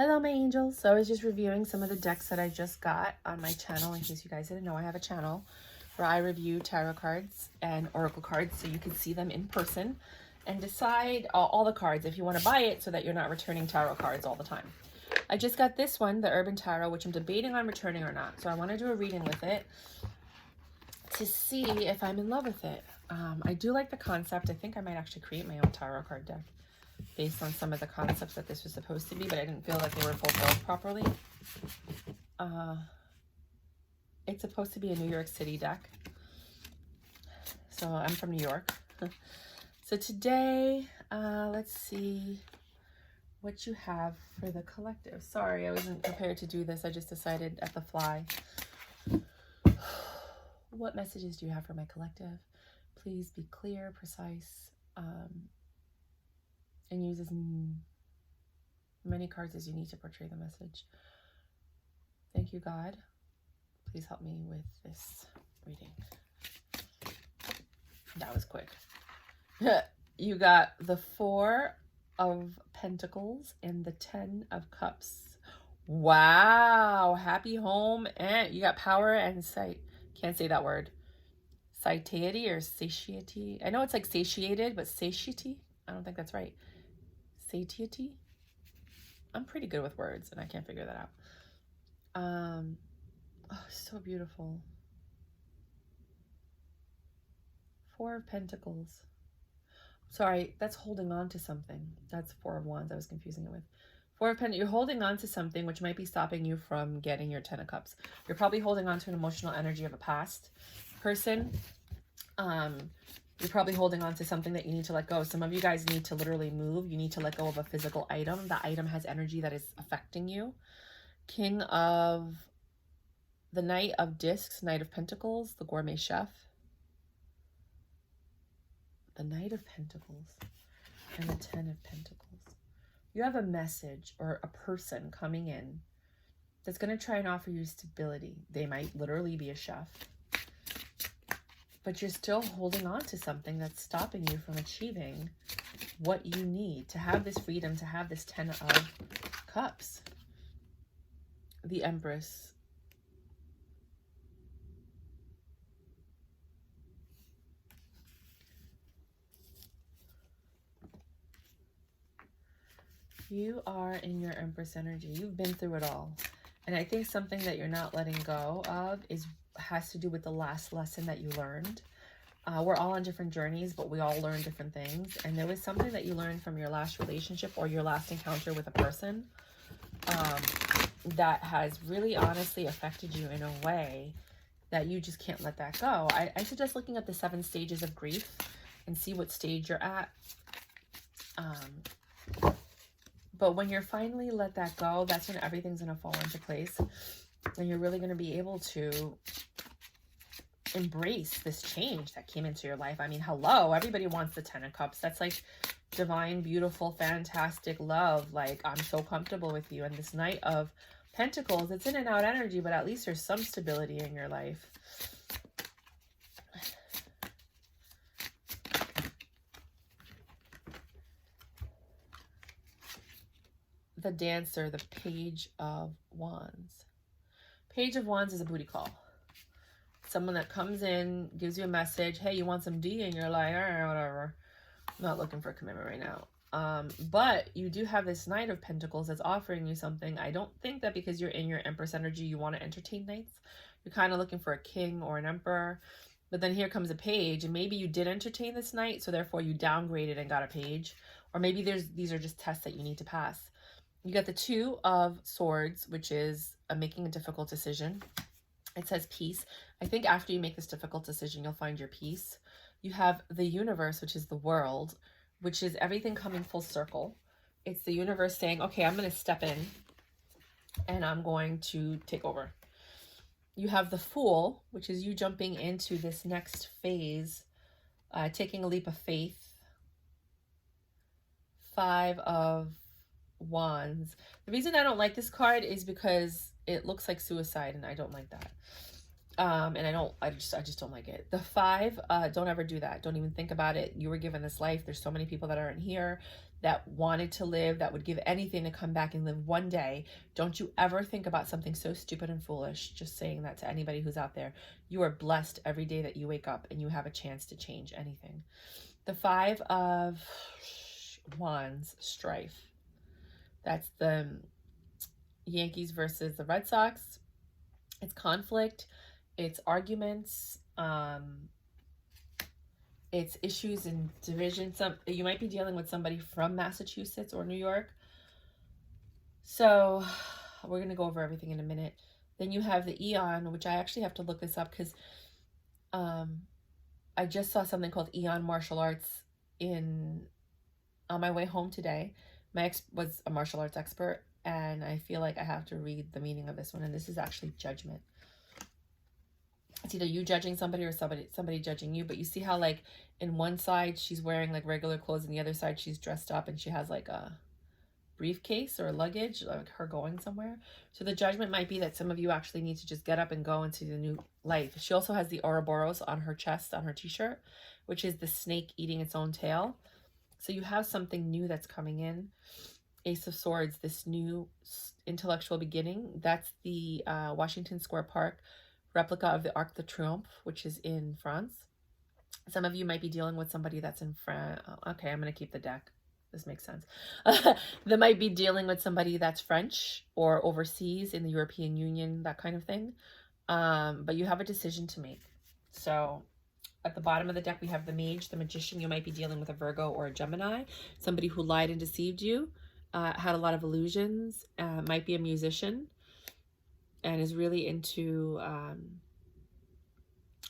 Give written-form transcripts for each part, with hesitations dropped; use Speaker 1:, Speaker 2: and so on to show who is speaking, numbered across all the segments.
Speaker 1: Hello, my angels. So I was just reviewing some of the decks that I just got on my channel. In case you guys didn't know, I have a channel where I review tarot cards and oracle cards so you can see them in person and decide all the cards if you want to buy it so that you're not returning tarot cards all the time. I just got this one, the Urban Tarot, which I'm debating on returning or not. So I want to do a reading with it to see if I'm in love with it. I do like the concept. I think I might actually create my own tarot card deck based on some of the concepts that this was supposed to be, but I didn't feel like they were fulfilled properly. It's supposed to be a New York City deck. So I'm from New York. So today, let's see what you have for the collective. Sorry, I wasn't prepared to do this. I just decided at the fly. What messages do you have for my collective? Please be clear, precise, and use as many cards as you need to portray the message. Thank you, God. Please help me with this reading. That was quick. You got the 4 of Pentacles and the 10 of Cups. Wow. Happy home. And you got power and sight. Can't say that word. Satiety or satiety. I know it's like satiated, but satiety? I don't think that's right. Satiety? I'm pretty good with words and I can't figure that out. Oh, so beautiful. 4 of Pentacles. Sorry, that's holding on to something. That's 4 of Wands. I was confusing it with 4 of Pentacles. You're holding on to something which might be stopping you from getting your 10 of Cups. You're probably holding on to an emotional energy of a past person. You're probably holding on to something that you need to let go. Some of you guys need to literally move. You need to let go of a physical item. The item has energy that is affecting you. King of the Knight of Discs, Knight of Pentacles, the Gourmet Chef. The Knight of Pentacles and the 10 of Pentacles. You have a message or a person coming in that's going to try and offer you stability. They might literally be a chef, but you're still holding on to something that's stopping you from achieving what you need to have this freedom, to have this 10 of Cups. The Empress. You are in your Empress energy. You've been through it all. And I think something that you're not letting go of has to do with the last lesson that you learned. We're all on different journeys, but we all learn different things. And there was something that you learned from your last relationship or your last encounter with a person that has really honestly affected you in a way that you just can't let that go. I suggest looking at the 7 stages of grief and see what stage you're at. But when you're finally let that go, that's when everything's going to fall into place. And you're really going to be able to embrace this change that came into your life. I mean, hello, everybody wants the 10 of Cups. That's like divine, beautiful, fantastic love. Like, I'm so comfortable with you. And this Knight of Pentacles, it's in and out energy, but at least there's some stability in your life. The Dancer, the Page of Wands. Page of Wands is a booty call. Someone that comes in, gives you a message, hey, you want some D? And you're like, all right, whatever. I'm not looking for a commitment right now. But you do have this Knight of Pentacles that's offering you something. I don't think that because you're in your Empress energy, you want to entertain knights. You're kind of looking for a king or an emperor. But then here comes a page, and maybe you did entertain this knight, so therefore you downgraded and got a page. Or maybe these are just tests that you need to pass. You got the 2 of Swords, which is making a difficult decision. It says peace. I think after you make this difficult decision, you'll find your peace. You have the Universe, which is the world, which is everything coming full circle. It's the universe saying, okay, I'm going to step in and I'm going to take over. You have the Fool, which is you jumping into this next phase, taking a leap of faith. 5 of Wands. The reason I don't like this card is because it looks like suicide, and I don't like that. And I just don't like it. The 5, don't ever do that. Don't even think about it. You were given this life. There's so many people that aren't here. that wanted to live, that would give anything to come back and live one day. Don't you ever think about something so stupid and foolish. Just saying that to anybody who's out there. You are blessed every day that you wake up and you have a chance to change anything. The Five of Wands, strife. That's the Yankees versus the Red Sox. It's conflict. It's arguments. It's issues and division. You might be dealing with somebody from Massachusetts or New York. So we're going to go over everything in a minute. Then you have the Theeon, which I actually have to look this up because I just saw something called Theeon martial arts on my way home today. My ex was a martial arts expert, and I feel like I have to read the meaning of this one. And this is actually judgment. It's either you judging somebody or somebody judging you. But you see how, like, in one side she's wearing like regular clothes, and the other side she's dressed up and she has like a briefcase or luggage, like her going somewhere. So the judgment might be that some of you actually need to just get up and go into the new life. She also has the Ouroboros on her chest, on her t-shirt, which is the snake eating its own tail. So you have something new that's coming in. Ace of Swords, this new intellectual beginning. That's the Washington Square Park replica of the Arc de Triomphe, which is in France. Some of you might be dealing with somebody that's in France. Okay, I'm going to keep the deck. This makes sense. They might be dealing with somebody that's French or overseas in the European Union, that kind of thing. But you have a decision to make. So at the bottom of the deck, we have the Mage, the Magician. You might be dealing with a Virgo or a Gemini, somebody who lied and deceived you, had a lot of illusions, might be a musician, and is really into,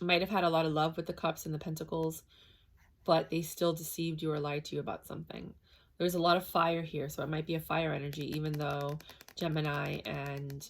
Speaker 1: might have had a lot of love with the Cups and the Pentacles, but they still deceived you or lied to you about something. There's a lot of fire here, so it might be a fire energy, even though Gemini and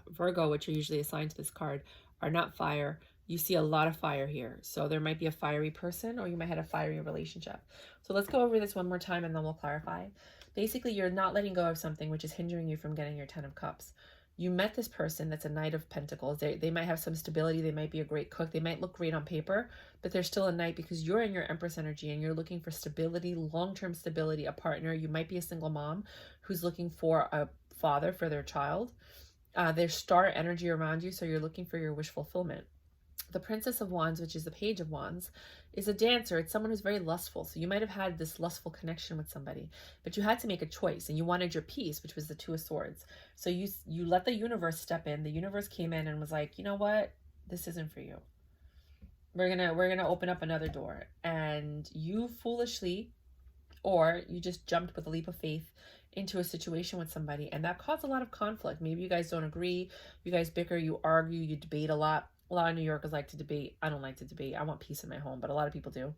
Speaker 1: Virgo, which are usually assigned to this card, are not fire. You see a lot of fire here. So there might be a fiery person, or you might have a fiery relationship. So let's go over this one more time and then we'll clarify. Basically, you're not letting go of something which is hindering you from getting your 10 of Cups. You met this person that's a Knight of Pentacles. They might have some stability. They might be a great cook. They might look great on paper, but they're still a Knight because you're in your Empress energy and you're looking for stability, long-term stability, a partner. You might be a single mom who's looking for a father for their child. There's star energy around you, so you're looking for your wish fulfillment. The Princess of Wands, which is the Page of Wands, is a dancer. It's someone who's very lustful. So you might have had this lustful connection with somebody, but you had to make a choice and you wanted your peace, which was the Two of Swords. So you let the universe step in. The universe came in and was like, you know what? This isn't for you. We're gonna open up another door. And you foolishly, or you just jumped with a leap of faith into a situation with somebody, and that caused a lot of conflict. Maybe you guys don't agree. You guys bicker, you argue, you debate a lot. A lot of New Yorkers like to debate. I don't like to debate. I want peace in my home, but a lot of people do.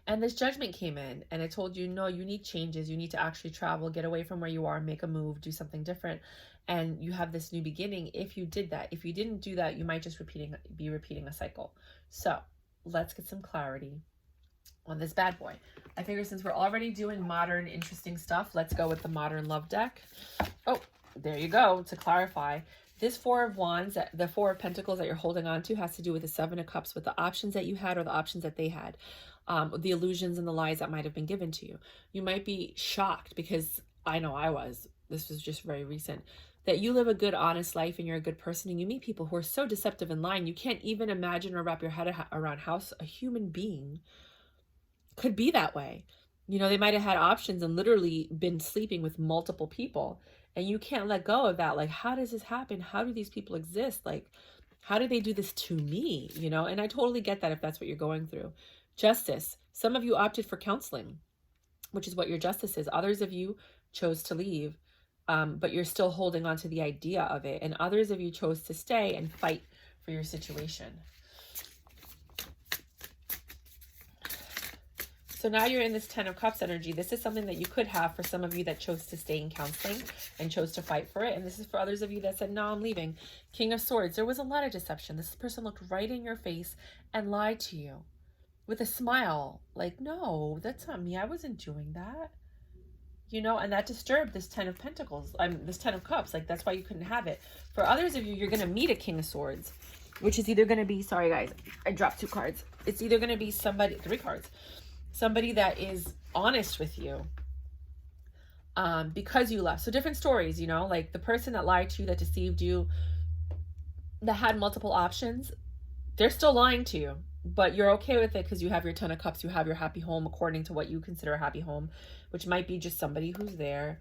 Speaker 1: And this judgment came in and it told you, no, you need changes. You need to actually travel, get away from where you are, make a move, do something different. And you have this new beginning if you did that. If you didn't do that, you might just be repeating a cycle. So let's get some clarity on this bad boy. I figure since we're already doing modern, interesting stuff, let's go with the modern love deck. Oh, there you go. To clarify, this Four of Wands, the Four of Pentacles that you're holding on to, has to do with the Seven of Cups, with the options that you had or the options that they had, the illusions and the lies that might have been given to you. You might be shocked, because I know I was. This was just very recent, that you live a good, honest life and you're a good person, and you meet people who are so deceptive and lying. You can't even imagine or wrap your head around how a human being could be that way. You know, they might have had options and literally been sleeping with multiple people. And you can't let go of that. Like, how does this happen? How do these people exist? Like, how do they do this to me? You know, and I totally get that if that's what you're going through. Justice. Some of you opted for counseling, which is what your justice is. Others of you chose to leave, but you're still holding on to the idea of it. And others of you chose to stay and fight for your situation. So now you're in this 10 of Cups energy. This is something that you could have for some of you that chose to stay in counseling and chose to fight for it. And this is for others of you that said, no, I'm leaving. King of Swords. There was a lot of deception. This person looked right in your face and lied to you with a smile. Like, no, that's not me. I wasn't doing that. You know, and that disturbed this 10 of Pentacles. This 10 of Cups. Like, that's why you couldn't have it. For others of you, you're going to meet a King of Swords, which is either going to be, sorry guys, I dropped 2 cards. It's either going to be somebody, 3 cards. Somebody that is honest with you, because you left. So different stories, you know, like the person that lied to you, that deceived you, that had multiple options, they're still lying to you, but you're okay with it because you have your 10 of cups, you have your happy home according to what you consider a happy home, which might be just somebody who's there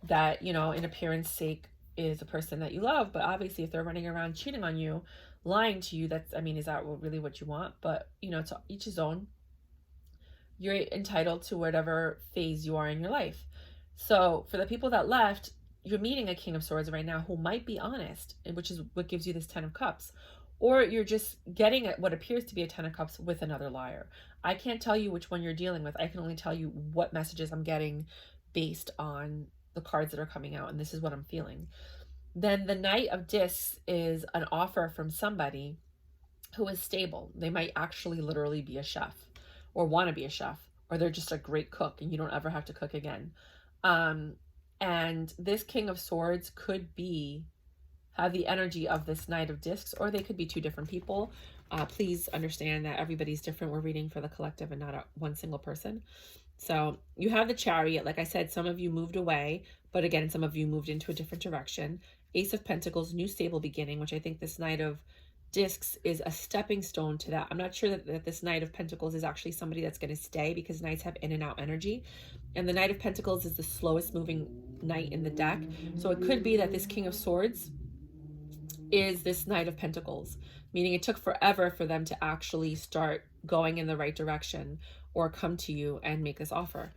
Speaker 1: that, you know, in appearance sake is a person that you love. But obviously if they're running around cheating on you, lying to you, that's, I mean, is that really what you want? But, you know, to each his own. You're entitled to whatever phase you are in your life. So for the people that left, you're meeting a King of Swords right now who might be honest, which is what gives you this 10 of Cups. Or you're just getting what appears to be a 10 of Cups with another liar. I can't tell you which one you're dealing with. I can only tell you what messages I'm getting based on the cards that are coming out, and this is what I'm feeling. Then the Knight of Discs is an offer from somebody who is stable. They might actually literally be a chef or want to be a chef, or they're just a great cook and you don't ever have to cook again. And this King of Swords could have the energy of this Knight of Discs, or they could be two different people. Please understand that everybody's different. We're reading for the collective and not one single person. So you have the Chariot. Like I said, some of you moved away, but again, some of you moved into a different direction. Ace of Pentacles, new stable beginning, which I think this Knight of Discs is a stepping stone to that. I'm not sure that this Knight of Pentacles is actually somebody that's going to stay, because Knights have in and out energy. And the Knight of Pentacles is the slowest moving Knight in the deck. So it could be that this King of Swords is this Knight of Pentacles, meaning it took forever for them to actually start going in the right direction or come to you and make this offer.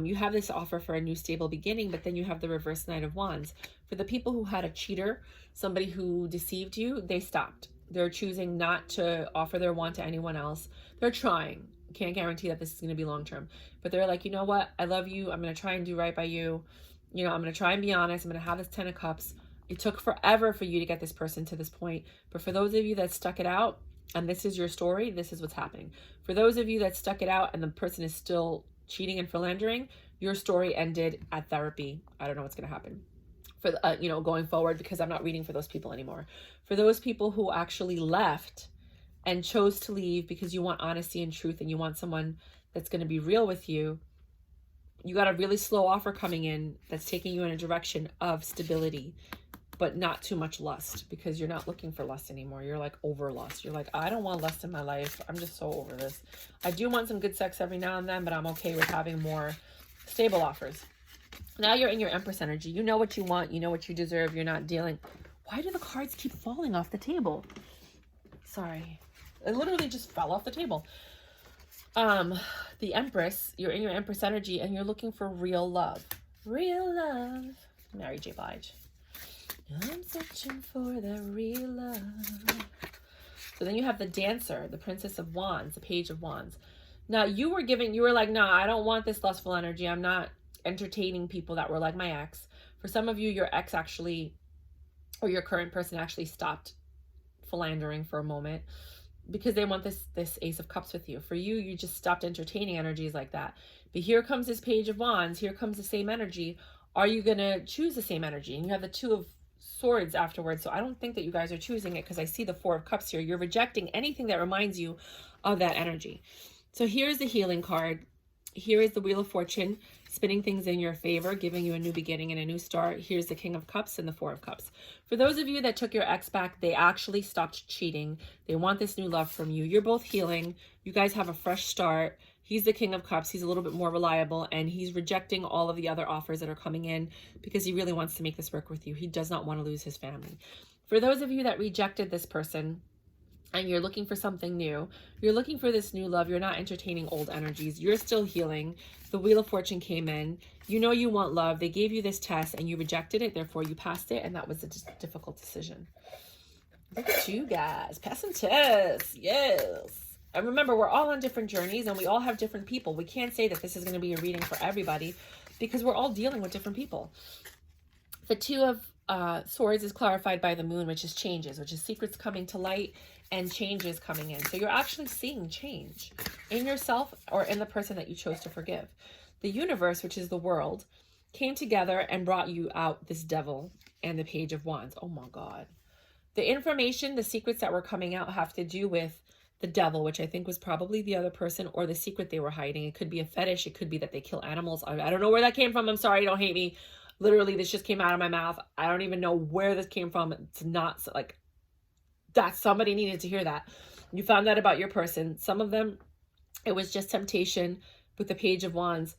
Speaker 1: You have this offer for a new stable beginning, but then you have the reverse Knight of Wands. For the people who had a cheater, somebody who deceived you, they stopped. They're choosing not to offer their wand to anyone else. They're trying. Can't guarantee that this is going to be long-term, but they're like, you know what? I love you. I'm going to try and do right by you. You know, I'm going to try and be honest. I'm going to have this 10 of Cups. It took forever for you to get this person to this point. But for those of you that stuck it out, and this is your story, this is what's happening. For those of you that stuck it out and the person is still cheating and philandering, your story ended at therapy. I don't know what's going to happen for you know, going forward, because I'm not reading for those people anymore. For those people who actually left and chose to leave because you want honesty and truth and you want someone that's going to be real with you, you got a really slow offer coming in that's taking you in a direction of stability, but not too much lust, because you're not looking for lust anymore. You're like over lust. You're like, I don't want lust in my life. I'm just so over this. I do want some good sex every now and then, but I'm okay with having more stable offers. Now you're in your Empress energy. You know what you want. You know what you deserve. You're not dealing. Why do the cards keep falling off the table? Sorry. It literally just fell off the table. The Empress, you're in your Empress energy and you're looking for real love. Real love. Mary J. Blige. I'm searching for the real love. So then you have the Dancer, the Princess of Wands, the Page of Wands. Now you were like, nah, I don't want this lustful energy. I'm not entertaining people that were like my ex. For some of you, your ex actually, or your current person actually stopped philandering for a moment because they want this Ace of Cups with you. For you, you just stopped entertaining energies like that. But here comes this Page of Wands. Here comes the same energy. Are you going to choose the same energy? And you have the Two of Swords afterwards. So I don't think that you guys are choosing it, because I see the Four of Cups here. You're rejecting anything that reminds you of that energy. So here's the healing card. Here is the Wheel of Fortune, spinning things in your favor, giving you a new beginning and a new start. Here's the King of Cups and the Four of Cups. For those of you that took your ex back, they actually stopped cheating. They want this new love from you. You're both healing. You guys have a fresh start. He's the King of Cups. He's a little bit more reliable, and he's rejecting all of the other offers that are coming in because he really wants to make this work with you. He does not want to lose his family. For those of you that rejected this person, and you're looking for something new, you're looking for this new love, you're not entertaining old energies, you're still healing. The Wheel of Fortune came in. You know you want love. They gave you this test and you rejected it, therefore you passed it, and that was a difficult decision. Look at you guys, passing tests. Yes. And remember, we're all on different journeys and we all have different people. We can't say that this is going to be a reading for everybody because we're all dealing with different people. The Two of Swords is clarified by the Moon, which is changes, which is secrets coming to light and changes coming in. So you're actually seeing change in yourself or in the person that you chose to forgive. The Universe, which is the world, came together and brought you out this Devil and the Page of Wands. Oh my God. The information, the secrets that were coming out have to do with the devil, which I think was probably the other person or the secret they were hiding. It could be a fetish. It could be that they kill animals. I don't know where that came from. I'm sorry. Don't hate me. Literally, this just came out of my mouth. I don't even know where this came from. It's not like that. Somebody needed to hear that. You found out about your person. Some of them, it was just temptation with the Page of Wands.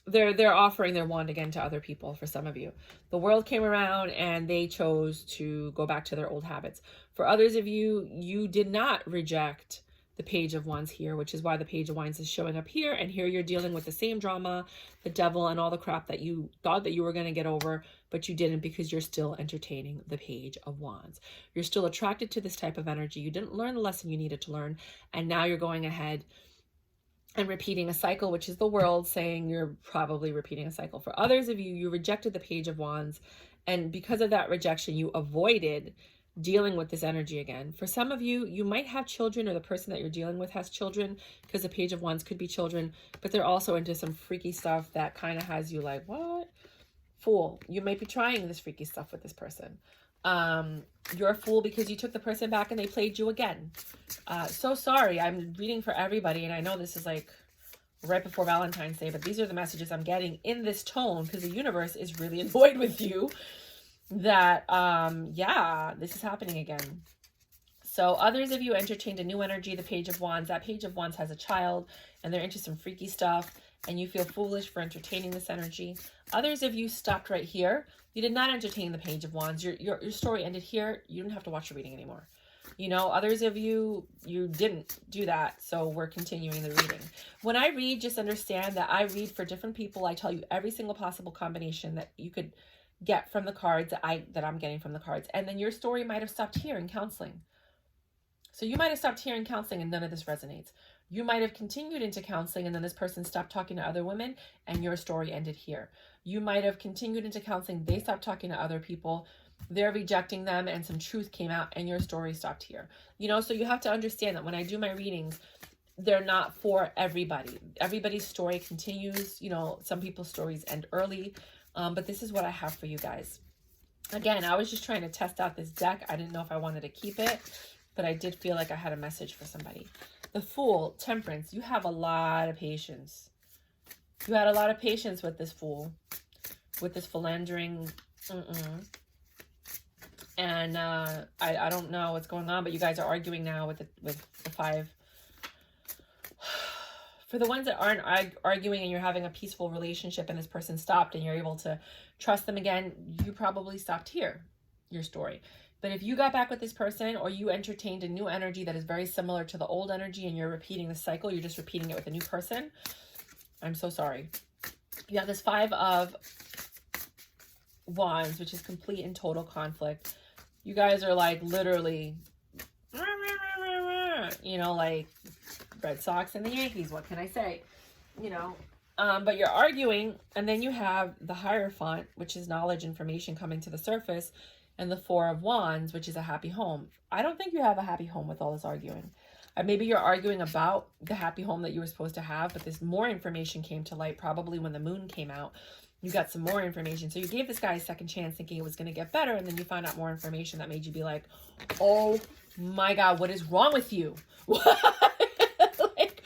Speaker 1: They're offering their wand again to other people. For some of you, the world came around and they chose to go back to their old habits. For others of you, you did not reject the Page of Wands here, which is why the Page of Wands is showing up here. And here you're dealing with the same drama, the devil, and all the crap that you thought that you were going to get over, but you didn't, because you're still entertaining the Page of Wands. You're still attracted to this type of energy. You didn't learn the lesson you needed to learn, and now you're going ahead and repeating a cycle, which is the world saying you're probably repeating a cycle. For others of you, you rejected the Page of Wands, and because of that rejection, you avoided dealing with this energy again. For some of you, you might have children, or the person that you're dealing with has children, because the Page of Wands could be children, but they're also into some freaky stuff that kind of has you like, what? Fool. You might be trying this freaky stuff with this person. You're a fool because you took the person back and they played you again. So sorry. I'm reading for everybody, and I know this is like right before Valentine's Day, but these are the messages I'm getting in this tone, because the universe is really annoyed with you that, yeah, this is happening again. So others of you entertained a new energy, the Page of Wands. That Page of Wands has a child, and they're into some freaky stuff, and you feel foolish for entertaining this energy. Others of you stopped right here. You did not entertain the Page of Wands. Your story ended here. You don't have to watch the reading anymore. You know, others of you, you didn't do that, so we're continuing the reading. When I read, just understand that I read for different people. I tell you every single possible combination that you could get from the cards that I'm getting from the cards. And then your story might have stopped here in counseling. So you might have stopped here in counseling and none of this resonates. You might have continued into counseling and then this person stopped talking to other women and your story ended here. You might have continued into counseling. They stopped talking to other people. They're rejecting them and some truth came out and your story stopped here. You know, so you have to understand that when I do my readings, they're not for everybody. Everybody's story continues. You know, some people's stories end early. But this is what I have for you guys. Again, I was just trying to test out this deck. I didn't know if I wanted to keep it, but I did feel like I had a message for somebody. The Fool, Temperance. You have a lot of patience. You had a lot of patience with this Fool, with this philandering. And I don't know what's going on, but you guys are arguing now with the Five. For the ones that aren't arguing and you're having a peaceful relationship and this person stopped and you're able to trust them again, you probably stopped here, your story. But if you got back with this person or you entertained a new energy that is very similar to the old energy and you're repeating the cycle, you're just repeating it with a new person, I'm so sorry. You have this Five of Wands, which is complete and total conflict. You guys are like literally, you know, like Red Sox and the Yankees, what can I say? You know, but you're arguing, and then you have the Hierophant, which is knowledge, information coming to the surface, and the Four of Wands, which is a happy home. I don't think you have a happy home with all this arguing. Maybe you're arguing about the happy home that you were supposed to have, but this more information came to light probably when the moon came out. You got some more information. So you gave this guy a second chance thinking it was going to get better, and then you found out more information that made you be like, oh my God, what is wrong with you? Like,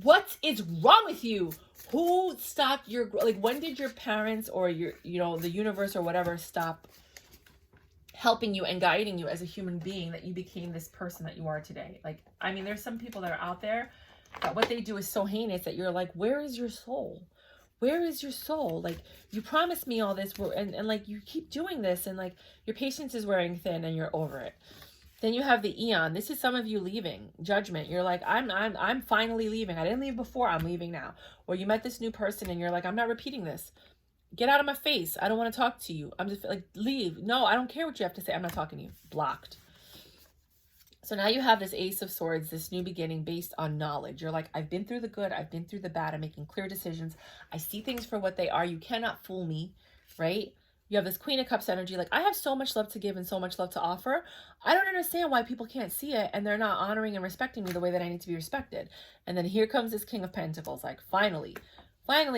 Speaker 1: what is wrong with you? Who stopped your, like, when did your parents or your, you know, the universe or whatever stop helping you and guiding you as a human being that you became this person that you are today? Like, I mean, there's some people that are out there that what they do is so heinous that you're like, where is your soul? Where is your soul? Like, you promised me all this, and like, you keep doing this, and like, your patience is wearing thin and you're over it. Then you have the Eon. This is some of you leaving. Judgment. You're like, I'm finally leaving. I didn't leave before. I'm leaving now. Or you met this new person and you're like, I'm not repeating this. Get out of my face. I don't want to talk to you. I'm just like, leave. No, I don't care what you have to say. I'm not talking to you. Blocked. So now you have this Ace of Swords, this new beginning based on knowledge. You're like, I've been through the good. I've been through the bad. I'm making clear decisions. I see things for what they are. You cannot fool me, right? You have this Queen of Cups energy. Like, I have so much love to give and so much love to offer. I don't understand why people can't see it and they're not honoring and respecting me the way that I need to be respected. And then here comes this King of Pentacles. Like, finally,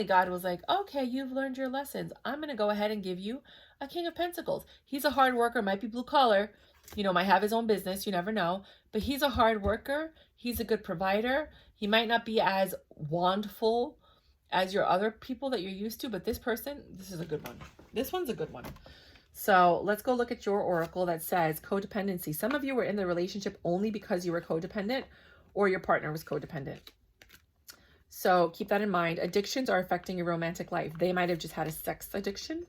Speaker 1: God was like, okay, you've learned your lessons. I'm going to go ahead and give you a King of Pentacles. He's a hard worker, might be blue collar, You know, might have his own business, you never know. But he's a hard worker. He's a good provider. He might not be as wandful as your other people that you're used to, but this person, this is a good one. This one's a good one. So let's go look at your oracle that says codependency. Some of you were in the relationship only because you were codependent or your partner was codependent. So keep that in mind. Addictions are affecting your romantic life. They might have just had a sex addiction,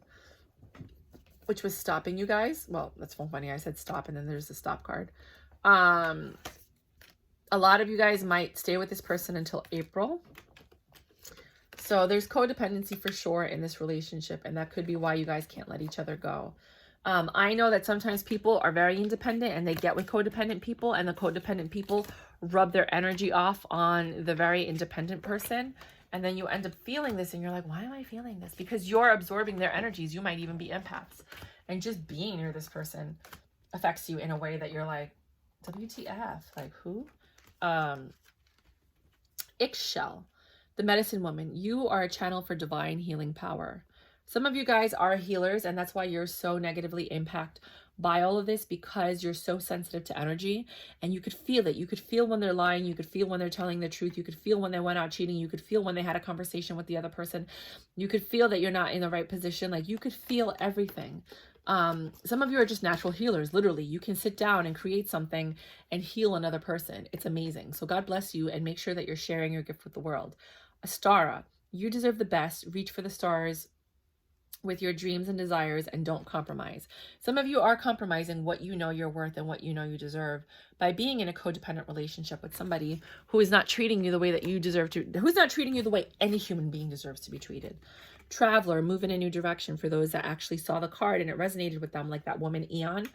Speaker 1: which was stopping you guys. Well, that's funny. I said stop and then there's the stop card. A lot of you guys might stay with this person until April. So there's codependency for sure in this relationship, and that could be why you guys can't let each other go. I know that sometimes people are very independent and they get with codependent people, and the codependent people rub their energy off on the very independent person. And then you end up feeling this and you're like, why am I feeling this? Because you're absorbing their energies. You might even be empaths. And just being near this person affects you in a way that you're like, WTF? Like who? Ixchel, the medicine woman. You are a channel for divine healing power. Some of you guys are healers, and that's why you're so negatively impacted by all of this, because you're so sensitive to energy and you could feel it. You could feel when they're lying. You could feel when they're telling the truth. You could feel when they went out cheating. You could feel when they had a conversation with the other person. You could feel that you're not in the right position. Like you could feel everything. Some of you are just natural healers. Literally, you can sit down and create something and heal another person. It's amazing. So God bless you, and make sure that you're sharing your gift with the world. Astara, you deserve the best. Reach for the stars with your dreams and desires, and don't compromise. Some of you are compromising what you know you're worth and what you know you deserve by being in a codependent relationship with somebody who is not treating you the way that you deserve to, who's not treating you the way any human being deserves to be treated. Traveler, move in a new direction, for those that actually saw the card and it resonated with them, like that woman Theeon,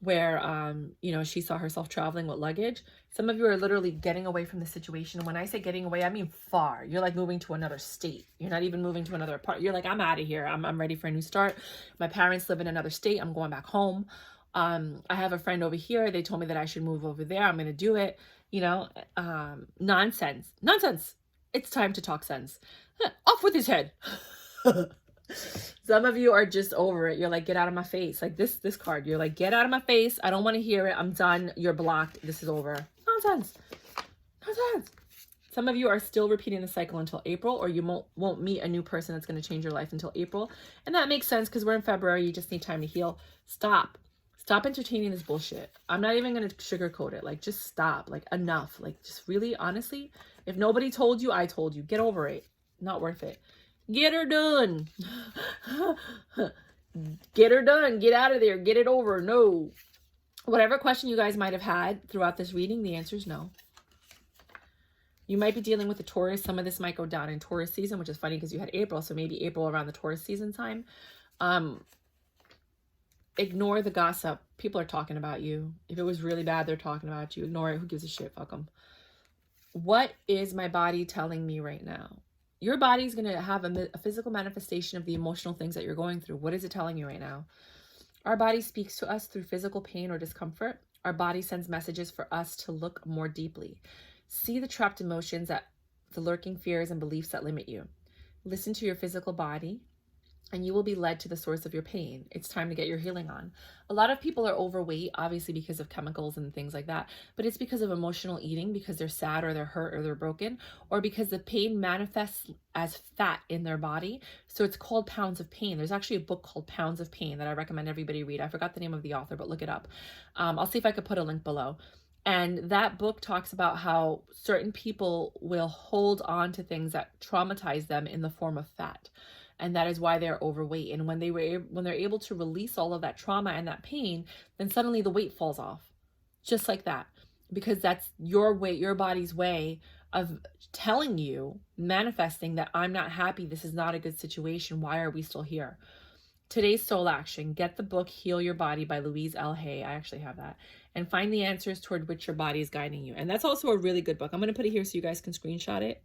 Speaker 1: where you know, she saw herself traveling with luggage. Some of you are literally getting away from the situation. When I say getting away, I mean far. You're like moving to another state. You're not even moving to another part. You're like, I'm out of here. I'm ready for a new start. My parents live in another state. I'm going back home. I have a friend over here. They told me that I should move over there. I'm going to do it. You know, nonsense. It's time to talk sense. Off with his head. Some of you are just over it. You're like, get out of my face. Like this card. You're like, get out of my face. I don't want to hear it. I'm done. You're blocked. This is over. Nonsense. Some of you are still repeating the cycle until April, or you won't meet a new person that's going to change your life until April. And that makes sense because we're in February. You just need time to heal. Stop entertaining this bullshit. I'm not even going to sugarcoat it. Like, just stop. Like, enough. Like, just really, honestly, if nobody told you, I told you. Get over it. Not worth it. Get her done. Get her done. Get out of there. Get it over. No. Whatever question you guys might have had throughout this reading, the answer is no. You might be dealing with a Taurus. Some of this might go down in Taurus season, which is funny because you had April. So maybe April around the Taurus season time. Ignore the gossip. People are talking about you. If it was really bad, they're talking about you. Ignore it. Who gives a shit? Fuck them. What is my body telling me right now? Your body's going to have a physical manifestation of the emotional things that you're going through. What is it telling you right now? Our body speaks to us through physical pain or discomfort. Our body sends messages for us to look more deeply. See the trapped emotions, the lurking fears and beliefs that limit you. Listen to your physical body, and you will be led to the source of your pain. It's time to get your healing on. A lot of people are overweight, obviously because of chemicals and things like that, but it's because of emotional eating, because they're sad or they're hurt or they're broken, or because the pain manifests as fat in their body. So it's called Pounds of Pain. There's actually a book called Pounds of Pain that I recommend everybody read. I forgot the name of the author, but look it up. I'll see if I could put a link below. And that book talks about how certain people will hold on to things that traumatize them in the form of fat. And that is why they're overweight. And when they're able to release all of that trauma and that pain, then suddenly the weight falls off. Just like that. Because that's your way, your body's way of telling you, manifesting that I'm not happy. This is not a good situation. Why are we still here? Today's soul action. Get the book Heal Your Body by Louise L. Hay. I actually have that. And find the answers toward which your body is guiding you. And that's also a really good book. I'm going to put it here so you guys can screenshot it.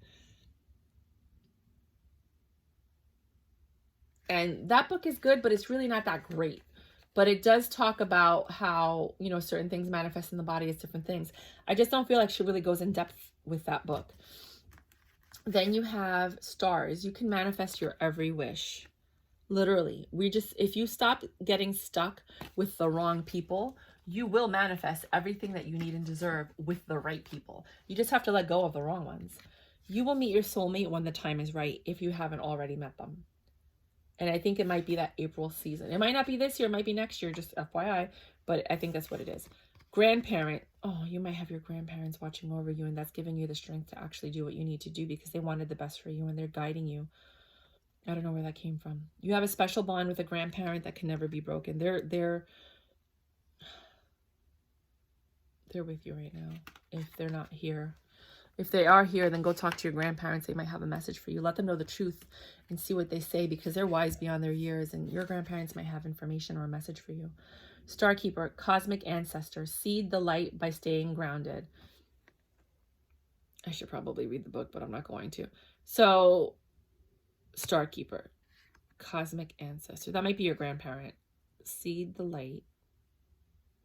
Speaker 1: And that book is good, but it's really not that great. But it does talk about how, you know, certain things manifest in the body as different things. I just don't feel like she really goes in depth with that book. Then you have stars. You can manifest your every wish. Literally. If you stop getting stuck with the wrong people, You will manifest everything that you need and deserve with the right people. You just have to let go of the wrong ones. You will meet your soulmate when the time is right if you haven't already met them. And I think it might be that April season. It might not be this year, it might be next year, just FYI, but I think that's what it is. Grandparent. Oh, you might have your grandparents watching over you, and that's giving you the strength to actually do what you need to do because they wanted the best for you and they're guiding you. I don't know where that came from. You have a special bond with a grandparent that can never be broken. They're with you right now. If they're not here, if they are here, then go talk to your grandparents. They might have a message for you. Let them know the truth and see what they say because they're wise beyond their years, and your grandparents might have information or a message for you. Starkeeper, cosmic ancestor, seed the light by staying grounded. I should probably read the book, but I'm not going to. So, Starkeeper, cosmic ancestor. That might be your grandparent. Seed the light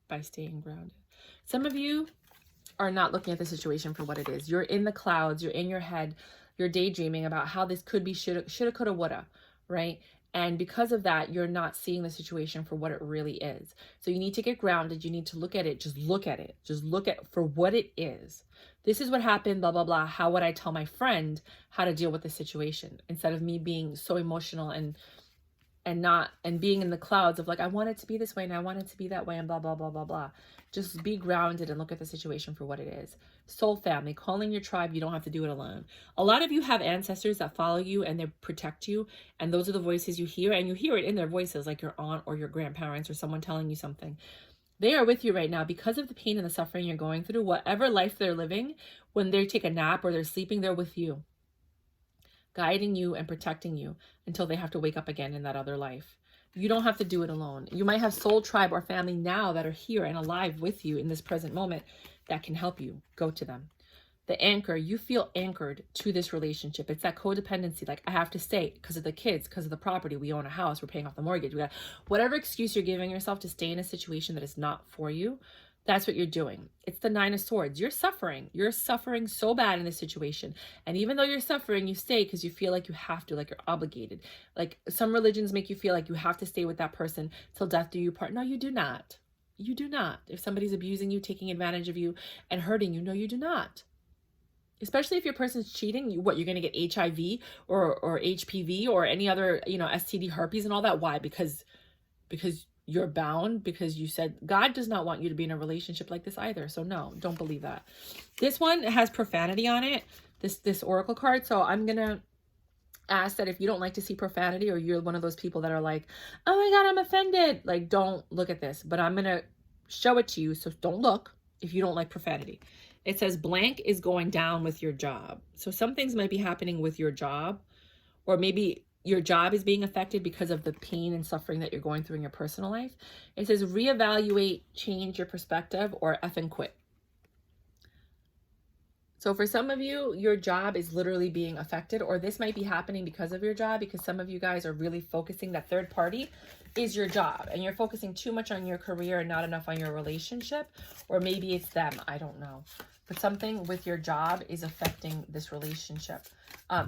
Speaker 1: by staying grounded. Some of you are not looking at the situation for what it is. You're in the clouds. You're in your head. You're daydreaming about how this could be, shoulda, coulda, woulda, right? And because of that, you're not seeing the situation for what it really is. So you need to get grounded. You need to look at it. Just look at it. Just look at for what it is. This is what happened, blah, blah, blah. How would I tell my friend how to deal with the situation instead of me being so emotional and being in the clouds of like, I want it to be this way and I want it to be that way and blah, blah, blah, blah, blah. Just be grounded and look at the situation for what it is. Soul family, calling your tribe. You don't have to do it alone. A lot of you have ancestors that follow you and they protect you. And those are the voices you hear, and you hear it in their voices, like your aunt or your grandparents or someone telling you something. They are with you right now because of the pain and the suffering you're going through. Whatever life they're living, when they take a nap or they're sleeping, they're with you, guiding you and protecting you until they have to wake up again in that other life. You don't have to do it alone. You might have soul tribe or family now that are here and alive with you in this present moment that can help you. Go to them. The anchor, you feel anchored to this relationship. It's that codependency. Like, I have to stay because of the kids, because of the property. We own a house. We're paying off the mortgage. We got whatever excuse you're giving yourself to stay in a situation that is not for you. That's what you're doing. It's the Nine of Swords. You're suffering. You're suffering so bad in this situation. And even though you're suffering, you stay because you feel like you have to, like you're obligated. Like some religions make you feel like you have to stay with that person till death do you part. No, you do not. You do not. If somebody's abusing you, taking advantage of you, and hurting you, no, you do not. Especially if your person's cheating, you're going to get HIV or HPV or any other, STD, herpes and all that. Why? Because you're bound, because you said God does not want you to be in a relationship like this either. So no, don't believe that. This one has profanity on it, this oracle card. So I'm going to ask that if you don't like to see profanity, or you're one of those people that are like, oh my God, I'm offended. Like, don't look at this, but I'm going to show it to you. So don't look if you don't like profanity. It says blank is going down with your job. So some things might be happening with your job, or maybe your job is being affected because of the pain and suffering that you're going through in your personal life. It says reevaluate, change your perspective, or effing quit. So for some of you, your job is literally being affected, or this might be happening because of your job, because some of you guys are really focusing, that third party is your job, and you're focusing too much on your career and not enough on your relationship, or maybe it's them, I don't know. But something with your job is affecting this relationship.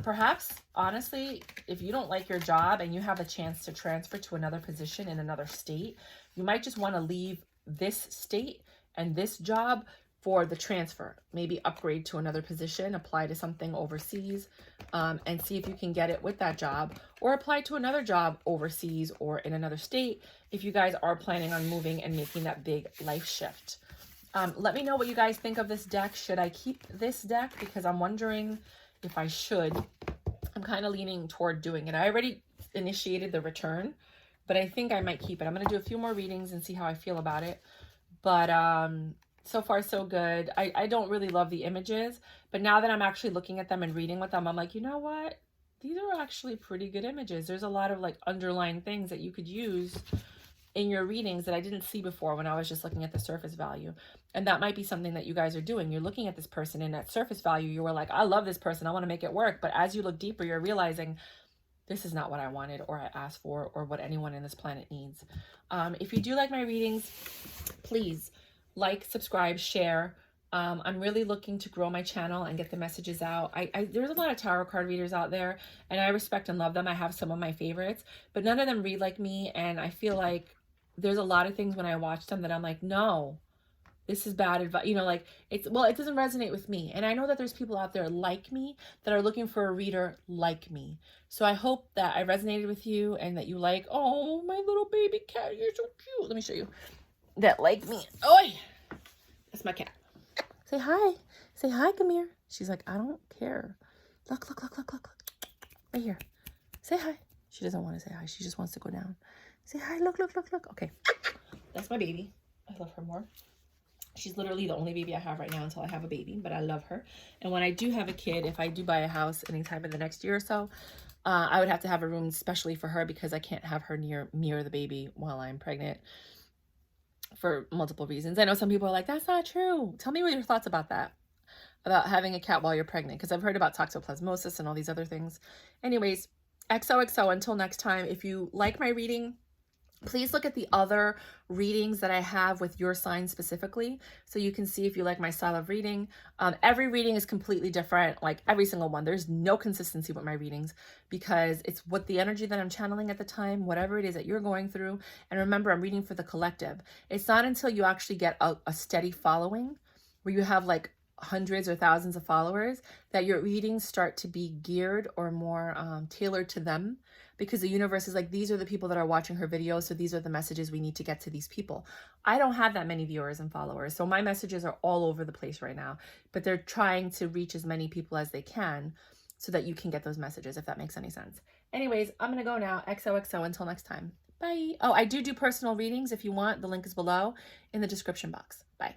Speaker 1: Perhaps, honestly, if you don't like your job and you have a chance to transfer to another position in another state, you might just want to leave this state and this job for the transfer. Maybe upgrade to another position, apply to something overseas, and see if you can get it with that job, or apply to another job overseas or in another state if you guys are planning on moving and making that big life shift. Let me know what you guys think of this deck. Should I keep this deck? Because I'm wondering if I should. I'm kind of leaning toward doing it. I already initiated the return, but I think I might keep it. I'm going to do a few more readings and see how I feel about it. But so far, so good. I don't really love the images, but now that I'm actually looking at them and reading with them, I'm like, you know what? These are actually pretty good images. There's a lot of like underlying things that you could use in your readings that I didn't see before when I was just looking at the surface value. And that might be something that you guys are doing. You're looking at this person, and at surface value, you were like, I love this person. I want to make it work. But as you look deeper, you're realizing this is not what I wanted or I asked for or what anyone in this planet needs. If you do like my readings, please like, subscribe, share. I'm really looking to grow my channel and get the messages out. There's a lot of tarot card readers out there, and I respect and love them. I have some of my favorites, but none of them read like me. And I feel like there's a lot of things when I watch them that I'm like, no, this is bad advice. You know, like it doesn't resonate with me. And I know that there's people out there like me that are looking for a reader like me. So I hope that I resonated with you and that you like, oh, my little baby cat, you're so cute. Let me show you. That like me. Oh, that's my cat. Say hi. Say hi, come here. She's like, I don't care. Look, look, look, look, look. Right here. Say hi. She doesn't want to say hi. She just wants to go down. Say hi. Look, look, look, look. Okay. That's my baby. I love her more. She's literally the only baby I have right now until I have a baby, but I love her. And when I do have a kid, if I do buy a house anytime in the next year or so, I would have to have a room especially for her because I can't have her near me or the baby while I'm pregnant for multiple reasons. I know some people are like, that's not true. Tell me what your thoughts about that, about having a cat while you're pregnant, because I've heard about toxoplasmosis and all these other things. Anyways, XOXO, until next time. If you like my reading, please look at the other readings that I have with your sign specifically, so you can see if you like my style of reading. Every reading is completely different, like every single one. There's no consistency with my readings because it's what the energy that I'm channeling at the time, whatever it is that you're going through. And remember, I'm reading for the collective. It's not until you actually get a steady following where you have like hundreds or thousands of followers that your readings start to be geared or more tailored to them, because the universe is like, these are the people that are watching her videos, so these are the messages we need to get to these people. I don't have that many viewers and followers, so my messages are all over the place right now, but they're trying to reach as many people as they can so that you can get those messages, if that makes any sense. Anyways, I'm gonna go now. XOXO, until next time. Bye. Oh, I do personal readings if you want. The link is below in the description box. Bye.